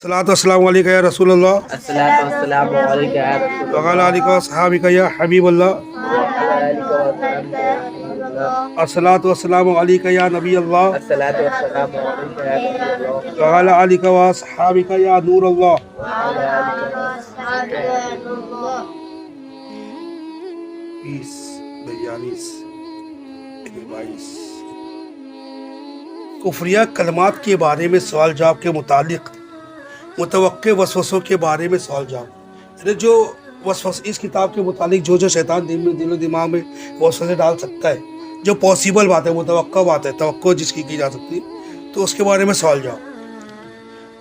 सलात वस्सलाम अलैका या रसूलल्लाह अस्सलातु वस्सलामु अलैका या रसूलल्लाह वअला आलिका व सहाबिका या हबीबल्लाह अस्सलातु वस्सलामु अलैका या नबी अल्लाह अस्सलातु वस्सलामु अलैका या रसूलल्लाह वअला आलिका व सहाबिका या नूर अल्लाह। बीस बयालीस बाईस कुफरिया कलमात के बारे में सवाल जवाब के मुतालिक मुतवक्के वसवसों के बारे में सवाल जवाब, यानी जो वसवस इस किताब के मुतालिक जो शैतान दिलो दिमाग में वसवसे डाल सकता है, जो पॉसिबल बात है, मुतवक्का बात है, तवक्को जिसकी की जा सकती है, तो उसके बारे में सवाल जवाब।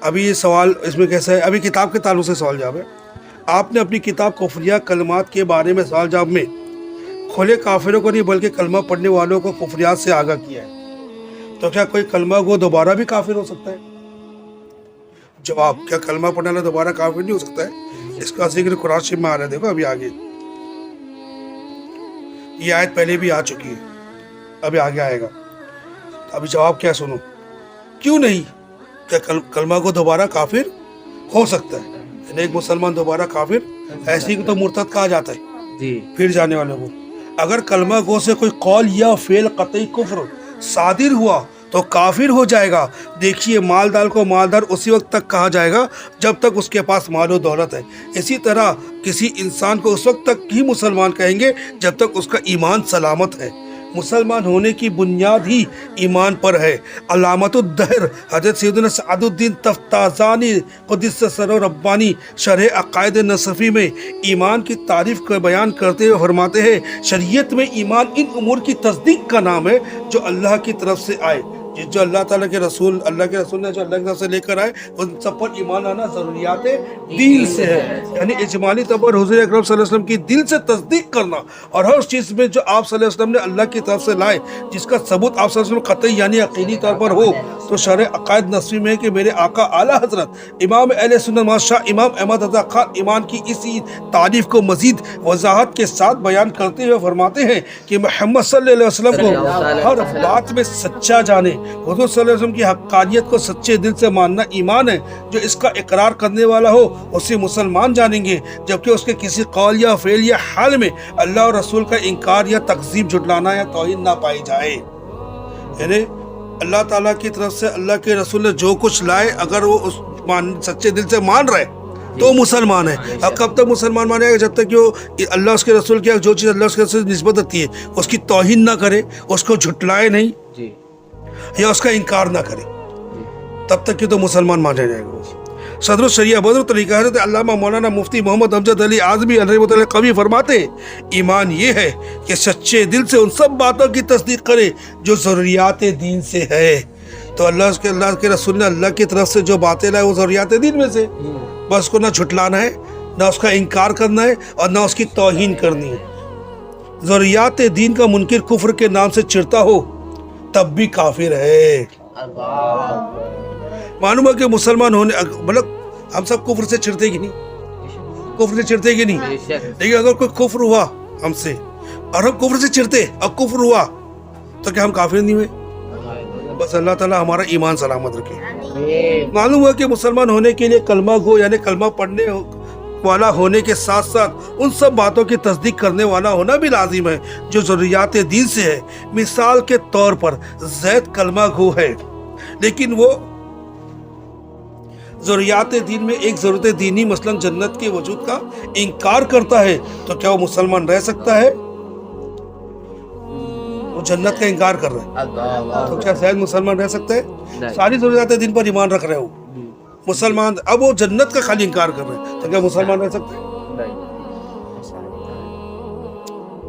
अभी ये सवाल इसमें कैसा है, अभी किताब के ताल्लुक से सवाल जवाब है। आपने अपनी किताब कुफरिया कलमात के बारे में सवाल जवाब में खुले काफिरों को नहीं बल्कि कलमा पढ़ने वालों को कुफरियात से आगाह किया है, तो क्या कोई कलमा को दोबारा भी काफिर हो सकता है? जवाब, क्या कलमा पढ़ने वाला दोबारा काफिर नहीं हो सकता है? इसका जिक्र कुरान शरीफ में आ रहा है, देखो अभी आगे ये आयत पहले भी आ चुकी है, अभी आगे आएगा। तो अभी जवाब क्या सुनो, क्यों नहीं? क्या कलमा को दोबारा काफिर हो सकता है? यानी एक मुसलमान दोबारा काफिर, ऐसी को तो मुर्तद कहा जाता है जी, फिर जाने वालों को। अगर कलमा गो से कोई कौल या फेल कतई कुफ्र सादिर हुआ तो काफिर हो जाएगा। देखिए, मालदार को मालदार उसी वक्त तक कहा जाएगा जब तक उसके पास माल और दौलत है। इसी तरह किसी इंसान को उस वक्त तक ही मुसलमान कहेंगे जब तक उसका ईमान सलामत है। मुसलमान होने की बुनियाद ही ईमान पर है। अलामतुद्दहर हज़रत सैयदना सअदुद्दीन तफ्ताज़ानी क़ुद्दस सरो रब्बानी शरह अक़ाइद नसफ़ी में ईमान की तारीफ़ का बयान करते हुए फरमाते हैं, शरीयत में ईमान इन उमूर की तस्दीक का नाम है जो अल्लाह की तरफ से आए, जो अल्लाह ताला के रसूल, अल्लाह के रसूल ने जो अल्लाह की तरफ से लेकर आए, उन सब पर ईमान आना ज़रूरियात दीन से है। यानी इजमाली तौर पर हुज़ूर अकरम सल्लल्लाहु अलैहि वसल्लम की दिल से तस्दीक करना, और हर चीज़ में जो आप सल्लल्लाहु अलैहि वसल्लम ने अल्लाह की तरफ से लाए जिसका सबूत आप सल्लल्लाहु अलैहि वसल्लम कतई यानी अक़ीदी तौर पर हो, तो शरह अक़ाइद नस्वी में है कि मेरे आका आला हज़रत इमाम अहले सुन्नत माशाह इमाम अहमद रज़ा खान ईमान की इसी तारीफ़ को मज़ीद वज़ाहत के साथ बयान करते हुए फरमाते हैं कि मोहम्मद सल्लल्लाहु अलैहि वसल्लम को हर बात में सच्चा जाने। हुज़ूर सल्लल्लाहु अलैहि वसल्लम की हक़ानियत को सच्चे दिल से मानना ईमान है। जो इसका इकरार करने वाला हो उसे मुसलमान जानेंगे, जबकि उसके किसी कौल या फ़ेल या हाल में अल्लाह और रसूल का इनकार या तकज़ीब, झुटलाना या तौहीन ना पाई जाए। यानी अल्लाह ताला की तरफ से अल्लाह के रसूल ने जो कुछ लाए, अगर वो उस सच्चे दिल से मान रहे तो मुसलमान है। अब कब तक मुसलमान मानेगा? जब तक कि वो अल्लाह उसके रसूल की जो चीज़ अल्लाह उसके रसूल से निस्बत रखती है उसकी तौहीन ना करे, उसको झुटलाए नहीं जी, या उसका इनकार ना करे, तब तक कि तो मुसलमान माना जाएगा। सदर शरिया बदर तरीका हज़रत अल्लामा मौलाना मुफ्ती मोहम्मद अमजद अली आज़मी अलैहि कभी फरमाते, ईमान ये है कि सच्चे दिल से उन सब बातों की तस्दीक करे जो ज़रूरियात दीन से है। तो अल्लाह के रसूल ने अल्लाह की तरफ से जो बातें लाए वो ज़रूरियात दीन में से, बस उसको ना झुटलाना है, ना उसका इनकार करना है, और ना उसकी तौहीन करनी है। ज़रूरियात दीन का मुनकिर कुफ्र के नाम से चिढ़ता हो तब भी काफिर है। मालूम है कि मुसलमान होने, मतलब हम सब कुफ्र से चिढ़ते कि नहीं? कुफ्र से चिढ़ते कि नहीं? लेकिन अगर कोई कुफ्र हुआ हमसे और हम कुफ्र से चिढ़ते और कुफ्र हुआ तो क्या हम काफिर नहीं हुए? बस अल्लाह ताला हमारा ईमान सलामत रखे। मालूम है कि मुसलमान होने के लिए कलमा गो यानी कलमा पढ़ने वाला होने के साथ साथ उन सब बातों की तस्दीक करने वाला होना भी लाजिम है जो ज़रूरियात दीन से है। मिसाल के तौर पर ज़ैद कलमा गो है, लेकिन वो ज़रूरियात दीन में एक ज़रूरत दीनी मसलन जन्नत के वजूद का इनकार करता है, तो क्या वो मुसलमान रह सकता है? वो जन्नत का इनकार कर रहा है, तो क्या शायद मुसलमान रह सकते हैं? सारी ज़रूरियात दीन पर ईमान रख रहे हो मुसलमान, अब वो जन्नत का खाली इनकार कर रहे हैं, तो क्या मुसलमान रह सकते हैं?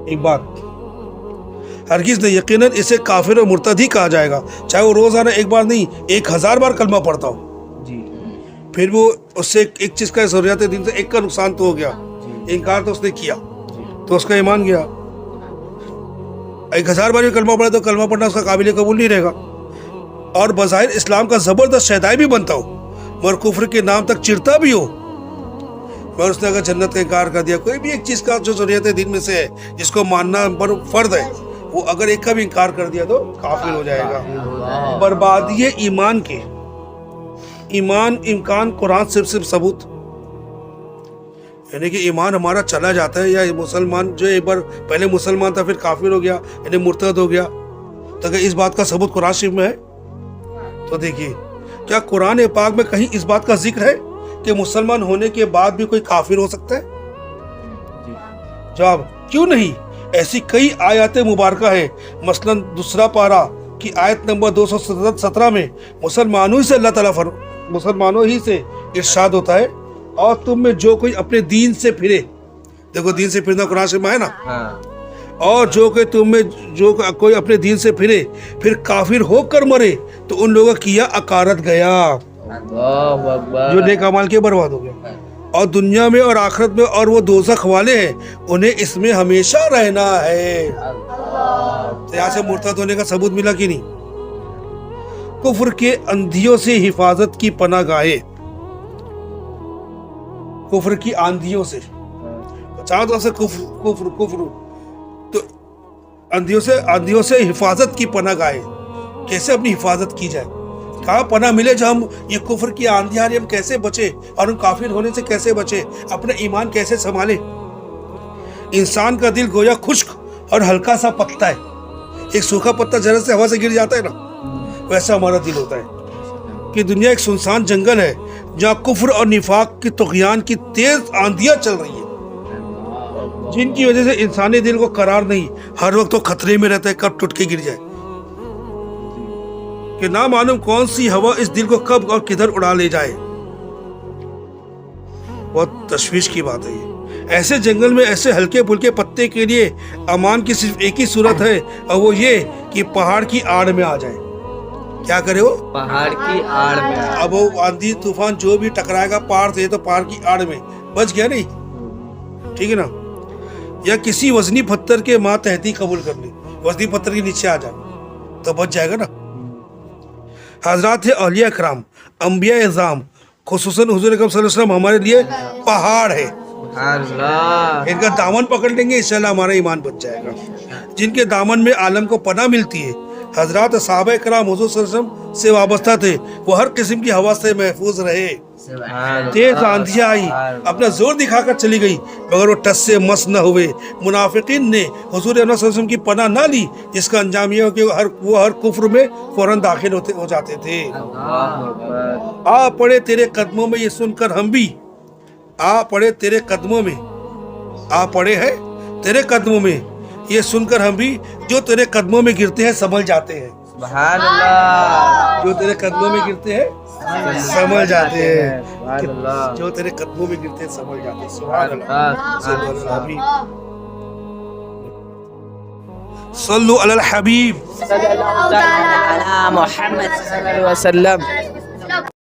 एक बात हरगिज़ नहीं, यकीनन इसे काफिर और मुर्तद ही कहा जाएगा, चाहे वो रोज़ाना एक बार नहीं 1000 बार कलमा पढ़ता हो। फिर वो उससे एक चीज़ का ज़रूरियात दीन से एक का नुकसान तो हो गया, इनकार तो उसने किया, तो उसका ईमान गया। 1000 बार भी कलमा पढ़े तो कलमा पढ़ना उसका काबिल कबूल नहीं रहेगा, और बज़ाहिर इस्लाम का ज़बरदस्त शहदाई भी बनता हो, मगर कुफ्र के नाम तक चिढ़ता भी हो, मगर उसने अगर जन्नत का इनकार कर दिया, कोई भी एक चीज़ का जो ज़रूरियात दीन में से है जिसको मानना पर फ़र्द है, वो अगर एक का भी इनकार कर दिया तो काफिर हो जाएगा। बर्बादी ईमान के ایمان امکان قرآن صرف ثبوت، یعنی کہ ایمان ہمارا چلا جاتا ہے، یا مسلمان جو ایک بار پہلے مسلمان تھا پھر کافر ہو گیا یعنی مرتد ہو گیا، تو اگر اس بات کا ثبوت قرآن شریف میں ہے تو دیکھیے کیا قرآن پاک میں کہیں اس بات کا ذکر ہے کہ مسلمان ہونے کے بعد بھی کوئی کافر ہو سکتا ہے؟ جواب کیوں نہیں، ایسی کئی آیات مبارکہ ہیں، مثلا 2 پارہ کی آیت نمبر 217 میں مسلمانوں ہی سے اللہ تعالیٰ مسلمانوں ہی سے ارشاد ہوتا ہے، اور تم میں جو کوئی اپنے دین سے پھرے، دیکھو دین سے پھرنا قرآن شریف میں ہے نا، اور جو کہ تم میں جو کوئی اپنے دین سے پھرے پھر کافر ہو کر مرے تو ان لوگوں کیا اکارت گیا، جو نیک اعمال کے برباد ہو گیا، اور دنیا میں اور آخرت میں اور وہ دوزخ والے ہیں انہیں اس میں ہمیشہ رہنا ہے۔ تو یہاں سے مرتد ہونے کا ثبوت ملا کہ نہیں؟ کفر کے اندھیوں سے حفاظت کی پناہ گاہیں، کفر کی آندھیوں سے، چاروں طرف سے کفر تو اندھیوں سے حفاظت کی پناہ گاہیں، کیسے اپنی حفاظت کی جائے، کہاں پناہ ملے جو ہم یہ کفر کی آندھی آ رہی ہم کیسے بچے، اور ہم کافر ہونے سے کیسے بچے، اپنا ایمان کیسے سنبھالے۔ انسان کا دل گویا خشک اور ہلکا سا پتا ہے، ایک سوکھا پتا ذرا سے ہوا سے گر جاتا ہے نا، ویسا ہمارا دل ہوتا ہے کہ دنیا ایک سنسان جنگل ہے جہاں کفر اور نفاق کی طغیان کی تیز آندھیاں چل رہی ہیں، جن کی وجہ سے انسانی دل کو قرار نہیں، ہر وقت وہ خطرے میں رہتا ہے کب ٹوٹ کے گر جائے، کہ نہ معلوم کون سی ہوا اس دل کو کب اور کدھر اڑا لے جائے۔ بہت تشویش کی بات ہے یہ، ایسے جنگل میں ایسے ہلکے پھلکے پتے کے لیے امان کی صرف ایک ہی صورت ہے، اور وہ یہ کہ پہاڑ کی آڑ میں آ جائے۔ کیا کرے وہ؟ پہاڑ کی آڑ میں۔ اب وہ آندھی طوفان جو بھی ٹکرائے گا پہاڑ سے تو پہاڑ کی آڑ میں بچ گیا نہیں، ٹھیک ہے نا، یا کسی وزنی پتھر کے ماتحتی قبول کر لی، وزنی پتھر کے نیچے آ جائے تو بچ جائے گا نا۔ حضرات اولیاء کرام، انبیاء اعظام، خصوصاً حضور اکرم صلی اللہ علیہ وسلم ہمارے لیے پہاڑ ہے، ان کا دامن پکڑ لیں گے انشاءاللہ ہمارا ایمان بچ جائے گا، جن کے دامن میں عالم کو پناہ ملتی ہے۔ حضرات صحابہ کرام حضور صلی اللہ علیہ وسلم سے وابستہ تھے، وہ ہر قسم کی ہوا سے محفوظ رہے، تیز آندھیاں آئی اپنا زور دکھا کر چلی گئی مگر وہ ٹس سے مس نہ ہوئے۔ منافقین نے حضور صلی اللہ علیہ وسلم کی پناہ نہ لی، جس کا انجام یہ ہو کہ وہ ہر کفر میں فوراً داخل ہو جاتے تھے۔ آ پڑے تیرے قدموں میں یہ سن کر ہم بھی، آ پڑے تیرے قدموں میں، آ پڑے ہیں تیرے قدموں میں یہ سن کر ہم بھی، جو تیرے قدموں میں گرتے ہیں سنبھل جاتے ہیں۔ سبحان اللہ، جو تیرے قدموں میں گرتے ہیں سنبھل جاتے ہیں، سبحان اللہ، جو تیرے قدموں میں گرتے ہیں سنبھل جاتے ہیں۔ سبحان اللہ، صلو علی الحبیب صلی اللہ علیہ محمد صلی اللہ علیہ وسلم۔